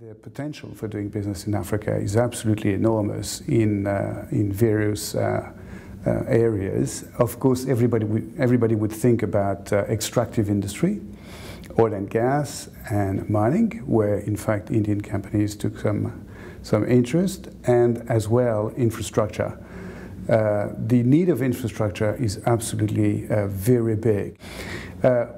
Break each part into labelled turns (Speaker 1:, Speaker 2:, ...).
Speaker 1: The potential for doing business in Africa is absolutely enormous in various areas. Of course, everybody would think about extractive industry, oil and gas and mining, where in fact Indian companies took some interest, and as well infrastructure. The need of infrastructure is absolutely very big.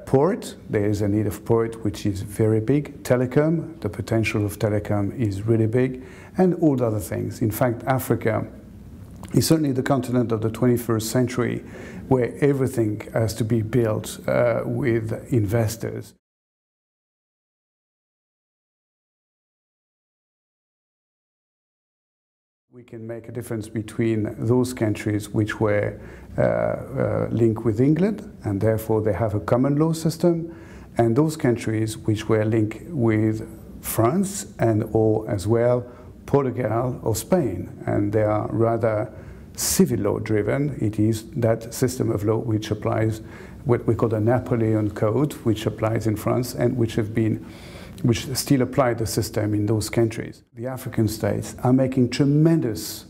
Speaker 1: Port, there is a need of port which is very big. Telecom, the potential of telecom is really big, and all the other things. In fact, Africa is certainly the continent of the 21st century where everything has to be built with investors. We can make a difference between those countries which were linked with England, and therefore they have a common law system, and those countries which were linked with France and or as well Portugal or Spain, and they are rather civil law driven. It is that system of law which applies what we call the Napoleon Code, which applies in France and which still apply the system in those countries. The African states are making tremendous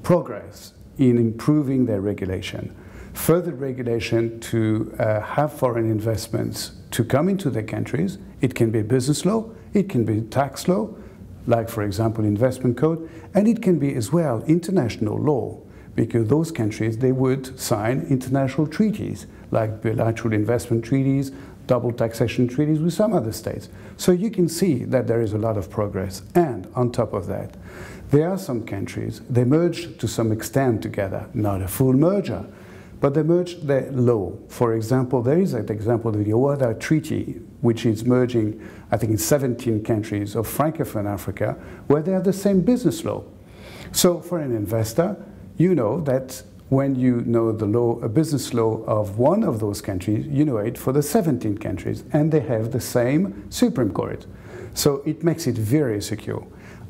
Speaker 1: progress in improving their regulation. Further regulation to have foreign investments to come into their countries. It can be business law, it can be tax law, like for example investment code, and it can be as well international law, because those countries, they would sign international treaties, like bilateral investment treaties, double taxation treaties with some other states. So you can see that there is a lot of progress. And on top of that, there are some countries, they merge to some extent together, not a full merger, but they merge their law. For example, there is an example of the OADA Treaty, which is merging, I think, in 17 countries of Francophone Africa, where they have the same business law. So for an investor, you know that when you know the law, a business law of one of those countries, you know it for the 17 countries, and they have the same Supreme Court. So it makes it very secure.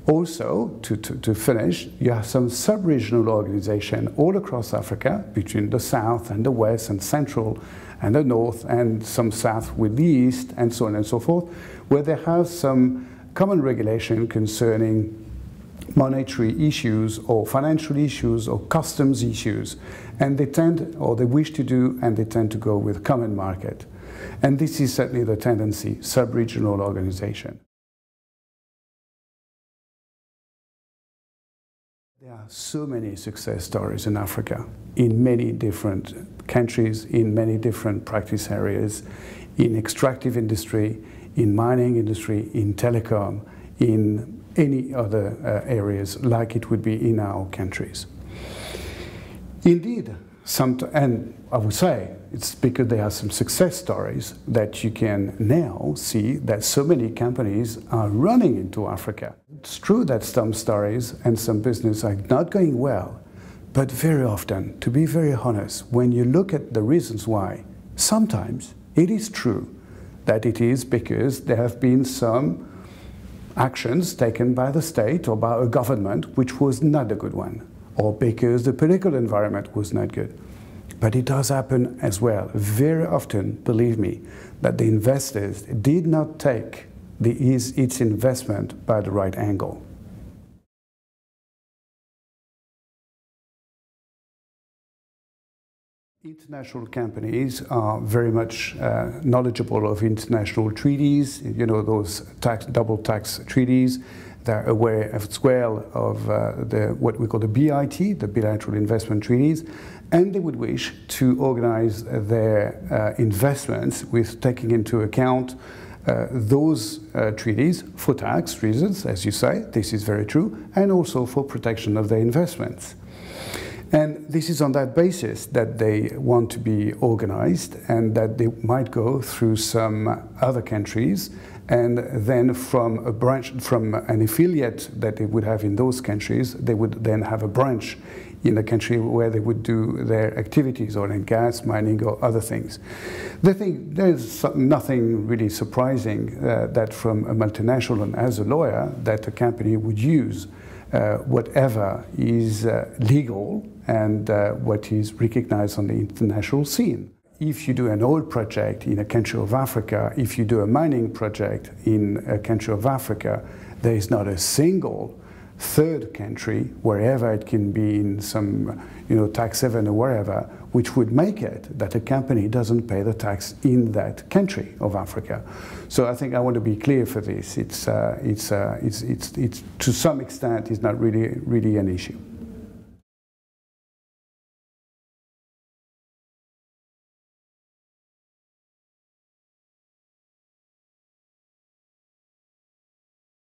Speaker 1: Also, to finish, you have some sub-regional organization all across Africa, between the south and the west and central and the north, and some south with the east, and so on and so forth, where they have some common regulation concerning monetary issues or financial issues or customs issues, and they tend, or they wish to do, and they tend to go with common market. And this is certainly the tendency, sub-regional organization. There are so many success stories in Africa, in many different countries, in many different practice areas, in extractive industry, in mining industry, in telecom, in any other areas like it would be in our countries. Indeed, and I would say it's because there are some success stories that you can now see that so many companies are running into Africa. It's true that some stories and some business are not going well, but very often, to be very honest, when you look at the reasons why, sometimes it is true that it is because there have been some actions taken by the state or by a government which was not a good one, or because the political environment was not good. But it does happen as well. Very often, believe me, that the investors did not take its investment by the right angle. International companies are very much knowledgeable of international treaties, you know, those double tax treaties. They're aware as well of what we call the BIT, the bilateral investment treaties, and they would wish to organize their investments with taking into account those treaties for tax reasons, as you say, this is very true, and also for protection of their investments. And this is on that basis that they want to be organized, and that they might go through some other countries, and then from a branch, from an affiliate that they would have in those countries, they would then have a branch in a country where they would do their activities, oil and gas, mining, or other things. They think there's nothing really surprising that from a multinational, and as a lawyer, that a company would use whatever is legal and what is recognized on the international scene. if you do an oil project in a country of Africa, if you do a mining project in a country of Africa, there is not a single third country, wherever it can be in some tax haven or wherever, which would make it that a company doesn't pay the tax in that country of Africa. So I think I want to be clear for this. It's to some extent, it's not really an issue.